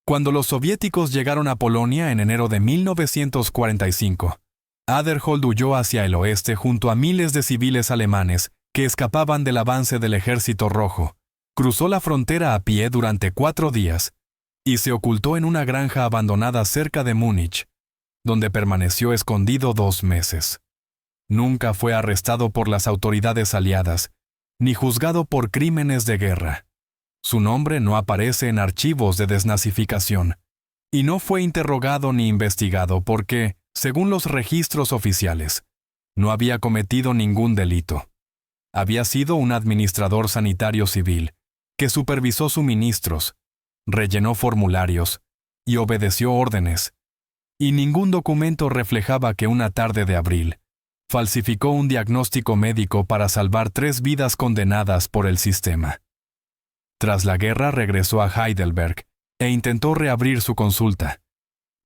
Cuando los soviéticos llegaron a Polonia en enero de 1945, Aderholt huyó hacia el oeste junto a miles de civiles alemanes que escapaban del avance del Ejército Rojo, cruzó la frontera a pie durante 4 días y se ocultó en una granja abandonada cerca de Múnich, donde permaneció escondido 2 meses. Nunca fue arrestado por las autoridades aliadas, ni juzgado por crímenes de guerra. Su nombre no aparece en archivos de desnazificación, y no fue interrogado ni investigado porque, según los registros oficiales, no había cometido ningún delito. Había sido un administrador sanitario civil, que supervisó suministros, rellenó formularios y obedeció órdenes, y ningún documento reflejaba que una tarde de abril falsificó un diagnóstico médico para salvar 3 vidas condenadas por el sistema. Tras la guerra regresó a Heidelberg e intentó reabrir su consulta,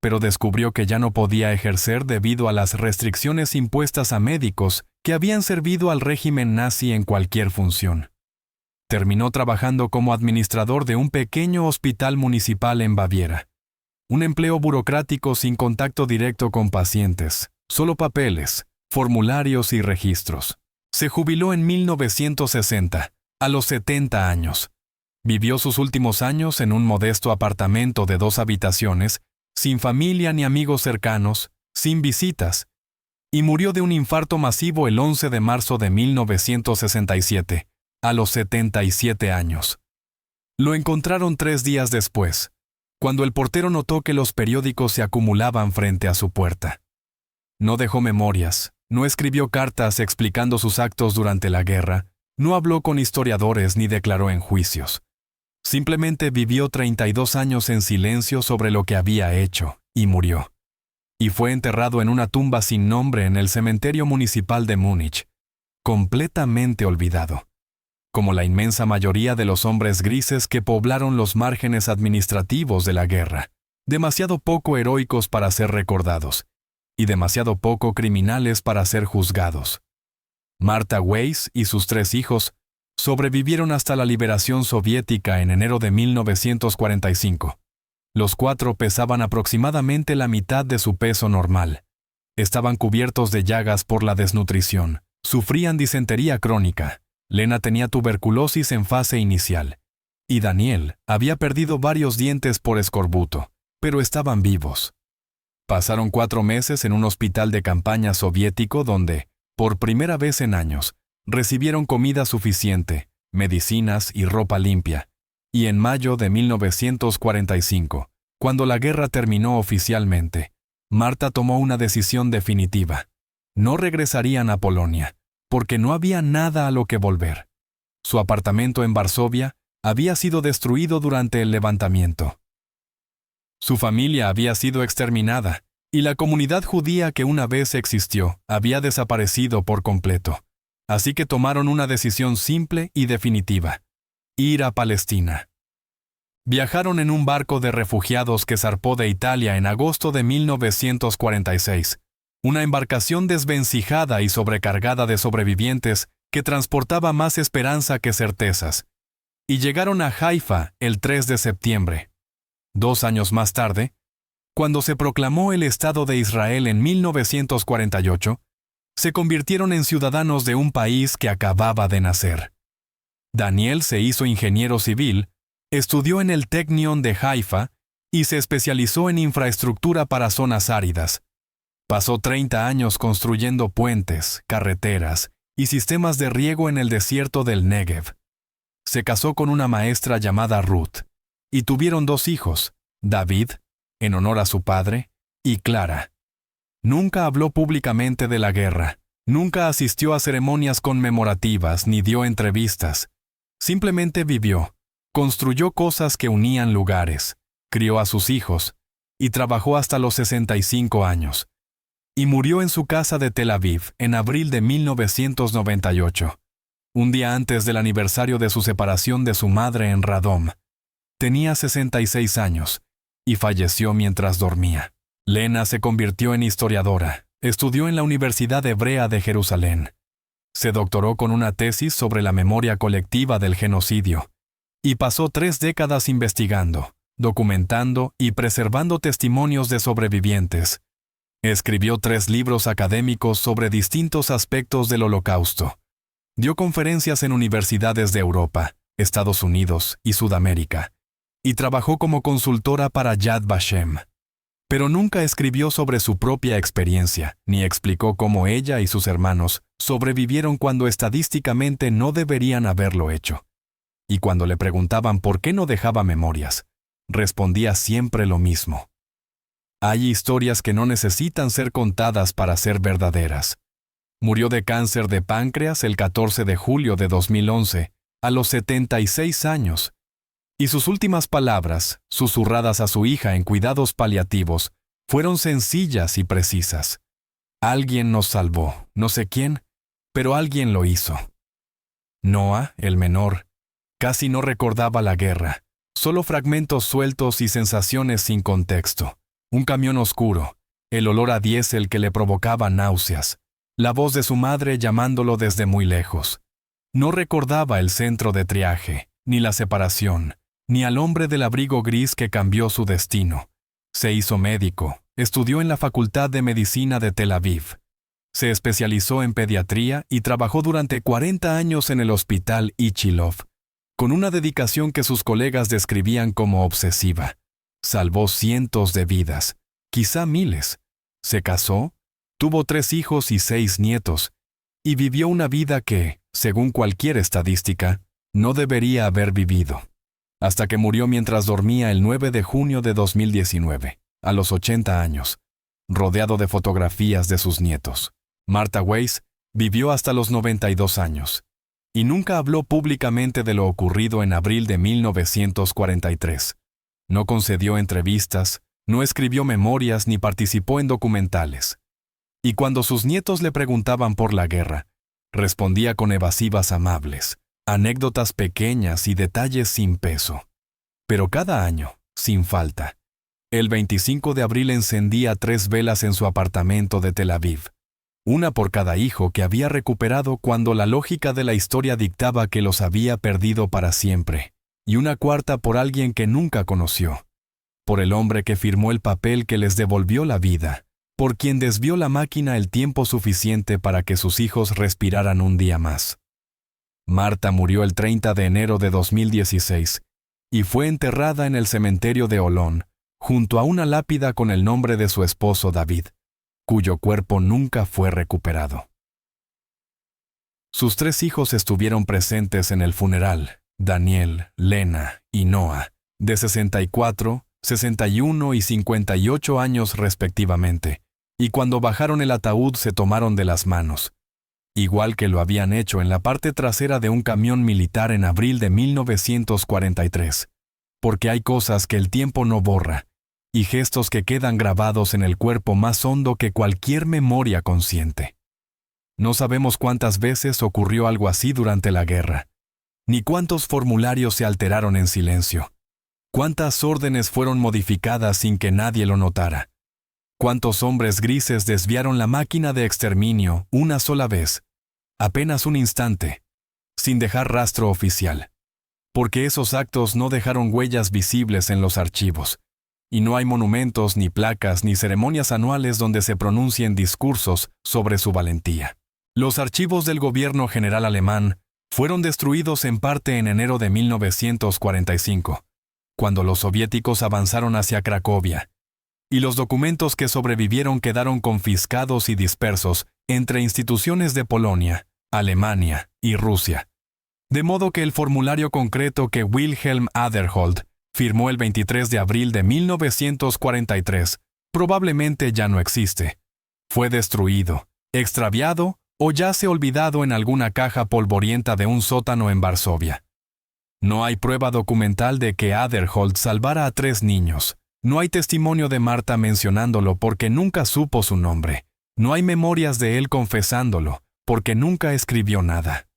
pero descubrió que ya no podía ejercer debido a las restricciones impuestas a médicos que habían servido al régimen nazi en cualquier función. Terminó trabajando como administrador de un pequeño hospital municipal en Baviera. Un empleo burocrático sin contacto directo con pacientes, solo papeles, formularios y registros. Se jubiló en 1960, a los 70 años. Vivió sus últimos años en un modesto apartamento de 2 habitaciones, sin familia ni amigos cercanos, sin visitas, y murió de un infarto masivo el 11 de marzo de 1967, a los 77 años. Lo encontraron 3 días después, cuando el portero notó que los periódicos se acumulaban frente a su puerta. No dejó memorias, no escribió cartas explicando sus actos durante la guerra, no habló con historiadores ni declaró en juicios. Simplemente vivió 32 años en silencio sobre lo que había hecho, y murió. Y fue enterrado en una tumba sin nombre en el cementerio municipal de Múnich, completamente olvidado, como la inmensa mayoría de los hombres grises que poblaron los márgenes administrativos de la guerra, demasiado poco heroicos para ser recordados, y demasiado poco criminales para ser juzgados. Martha Weiss y sus 3 hijos sobrevivieron hasta la liberación soviética en enero de 1945. Los 4 pesaban aproximadamente la mitad de su peso normal. Estaban cubiertos de llagas por la desnutrición. Sufrían disentería crónica. Lena tenía tuberculosis en fase inicial. Y Daniel había perdido varios dientes por escorbuto, pero estaban vivos. Pasaron 4 meses en un hospital de campaña soviético donde, por primera vez en años, recibieron comida suficiente, medicinas y ropa limpia. Y en mayo de 1945, cuando la guerra terminó oficialmente, Marta tomó una decisión definitiva. No regresarían a Polonia, porque no había nada a lo que volver. Su apartamento en Varsovia había sido destruido durante el levantamiento. Su familia había sido exterminada, y la comunidad judía que una vez existió había desaparecido por completo. Así que tomaron una decisión simple y definitiva: ir a Palestina. Viajaron en un barco de refugiados que zarpó de Italia en agosto de 1946, una embarcación desvencijada y sobrecargada de sobrevivientes que transportaba más esperanza que certezas, y llegaron a Haifa el 3 de septiembre. 2 años más tarde, cuando se proclamó el Estado de Israel en 1948, se convirtieron en ciudadanos de un país que acababa de nacer. Daniel se hizo ingeniero civil, estudió en el Technion de Haifa y se especializó en infraestructura para zonas áridas. Pasó 30 años construyendo puentes, carreteras y sistemas de riego en el desierto del Negev. Se casó con una maestra llamada Ruth, y tuvieron 2 hijos, David, en honor a su padre, y Clara. Nunca habló públicamente de la guerra, nunca asistió a ceremonias conmemorativas ni dio entrevistas. Simplemente vivió, construyó cosas que unían lugares, crió a sus hijos, y trabajó hasta los 65 años. Y murió en su casa de Tel Aviv en abril de 1998, un día antes del aniversario de su separación de su madre en Radom. Tenía 66 años, y falleció mientras dormía. Lena se convirtió en historiadora, estudió en la Universidad Hebrea de Jerusalén. Se doctoró con una tesis sobre la memoria colectiva del genocidio, y pasó 3 décadas investigando, documentando y preservando testimonios de sobrevivientes. Escribió 3 libros académicos sobre distintos aspectos del Holocausto. Dio conferencias en universidades de Europa, Estados Unidos y Sudamérica, y trabajó como consultora para Yad Vashem. Pero nunca escribió sobre su propia experiencia, ni explicó cómo ella y sus hermanos sobrevivieron cuando estadísticamente no deberían haberlo hecho. Y cuando le preguntaban por qué no dejaba memorias, respondía siempre lo mismo. Hay historias que no necesitan ser contadas para ser verdaderas. Murió de cáncer de páncreas el 14 de julio de 2011, a los 76 años. Y sus últimas palabras, susurradas a su hija en cuidados paliativos, fueron sencillas y precisas. Alguien nos salvó, no sé quién, pero alguien lo hizo. Noah, el menor, casi no recordaba la guerra, solo fragmentos sueltos y sensaciones sin contexto. Un camión oscuro, el olor a diésel que le provocaba náuseas, la voz de su madre llamándolo desde muy lejos. No recordaba el centro de triaje, ni la separación, ni al hombre del abrigo gris que cambió su destino. Se hizo médico, estudió en la Facultad de Medicina de Tel Aviv. Se especializó en pediatría y trabajó durante 40 años en el Hospital Ichilov, con una dedicación que sus colegas describían como obsesiva. Salvó cientos de vidas, quizá miles. Se casó, tuvo 3 hijos y 6 nietos, y vivió una vida que, según cualquier estadística, no debería haber vivido. Hasta que murió mientras dormía el 9 de junio de 2019, a los 80 años, rodeado de fotografías de sus nietos. Martha Weiss vivió hasta los 92 años, y nunca habló públicamente de lo ocurrido en abril de 1943. No concedió entrevistas, no escribió memorias ni participó en documentales. Y cuando sus nietos le preguntaban por la guerra, respondía con evasivas amables, anécdotas pequeñas y detalles sin peso. Pero cada año, sin falta, el 25 de abril encendía 3 velas en su apartamento de Tel Aviv, una por cada hijo que había recuperado cuando la lógica de la historia dictaba que los había perdido para siempre, y una cuarta por alguien que nunca conoció, por el hombre que firmó el papel que les devolvió la vida, por quien desvió la máquina el tiempo suficiente para que sus hijos respiraran un día más. Marta murió el 30 de enero de 2016 y fue enterrada en el cementerio de Olón, junto a una lápida con el nombre de su esposo David, cuyo cuerpo nunca fue recuperado. Sus 3 hijos estuvieron presentes en el funeral, Daniel, Lena y Noah, de 64, 61 y 58 años respectivamente, y cuando bajaron el ataúd se tomaron de las manos, igual que lo habían hecho en la parte trasera de un camión militar en abril de 1943, porque hay cosas que el tiempo no borra, y gestos que quedan grabados en el cuerpo más hondo que cualquier memoria consciente. No sabemos cuántas veces ocurrió algo así durante la guerra, ni cuántos formularios se alteraron en silencio, cuántas órdenes fueron modificadas sin que nadie lo notara, cuántos hombres grises desviaron la máquina de exterminio una sola vez, apenas un instante, sin dejar rastro oficial, porque esos actos no dejaron huellas visibles en los archivos, y no hay monumentos, ni placas, ni ceremonias anuales donde se pronuncien discursos sobre su valentía. Los archivos del gobierno general alemán fueron destruidos en parte en enero de 1945, cuando los soviéticos avanzaron hacia Cracovia, y los documentos que sobrevivieron quedaron confiscados y dispersos entre instituciones de Polonia, Alemania y Rusia. De modo que el formulario concreto que Wilhelm Aderholt firmó el 23 de abril de 1943 probablemente ya no existe. Fue destruido, extraviado o yace olvidado en alguna caja polvorienta de un sótano en Varsovia. No hay prueba documental de que Aderholt salvara a 3 niños. No hay testimonio de Marta mencionándolo porque nunca supo su nombre. No hay memorias de él confesándolo porque nunca escribió nada.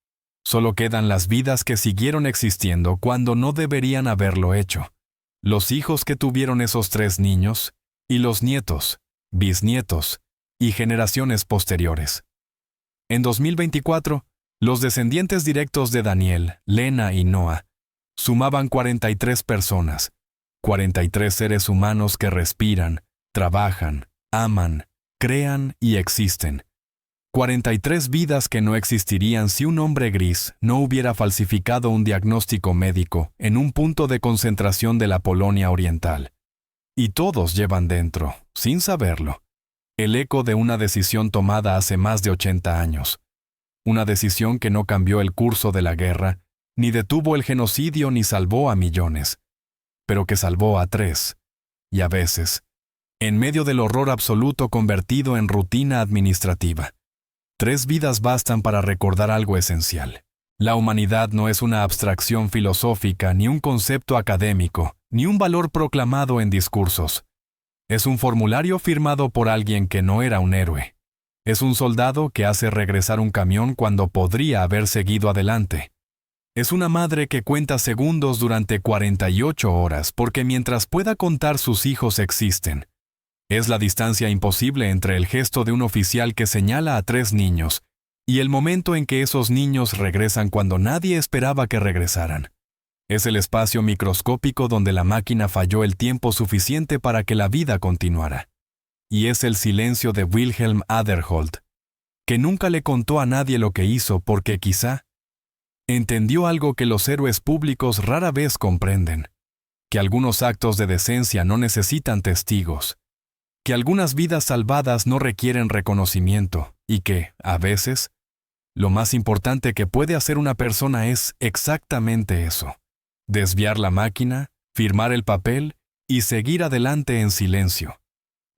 Solo quedan las vidas que siguieron existiendo cuando no deberían haberlo hecho. Los hijos que tuvieron esos 3 niños, y los nietos, bisnietos y generaciones posteriores. En 2024, los descendientes directos de Daniel, Lena y Noah sumaban 43 personas, 43 seres humanos que respiran, trabajan, aman, crean y existen. 43 vidas que no existirían si un hombre gris no hubiera falsificado un diagnóstico médico en un punto de concentración de la Polonia Oriental. Y todos llevan dentro, sin saberlo, el eco de una decisión tomada hace más de 80 años. Una decisión que no cambió el curso de la guerra, ni detuvo el genocidio ni salvó a millones, pero que salvó a 3, y a veces, en medio del horror absoluto convertido en rutina administrativa. 3 vidas bastan para recordar algo esencial. La humanidad no es una abstracción filosófica, ni un concepto académico, ni un valor proclamado en discursos. Es un formulario firmado por alguien que no era un héroe. Es un soldado que hace regresar un camión cuando podría haber seguido adelante. Es una madre que cuenta segundos durante 48 horas porque mientras pueda contar sus hijos existen. Es la distancia imposible entre el gesto de un oficial que señala a 3 niños y el momento en que esos niños regresan cuando nadie esperaba que regresaran. Es el espacio microscópico donde la máquina falló el tiempo suficiente para que la vida continuara. Y es el silencio de Wilhelm Aderholt, que nunca le contó a nadie lo que hizo porque quizá entendió algo que los héroes públicos rara vez comprenden, que algunos actos de decencia no necesitan testigos, que algunas vidas salvadas no requieren reconocimiento y que, a veces, lo más importante que puede hacer una persona es exactamente eso: desviar la máquina, firmar el papel y seguir adelante en silencio,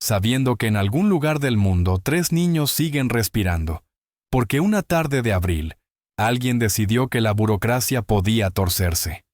sabiendo que en algún lugar del mundo 3 niños siguen respirando, porque una tarde de abril, alguien decidió que la burocracia podía torcerse.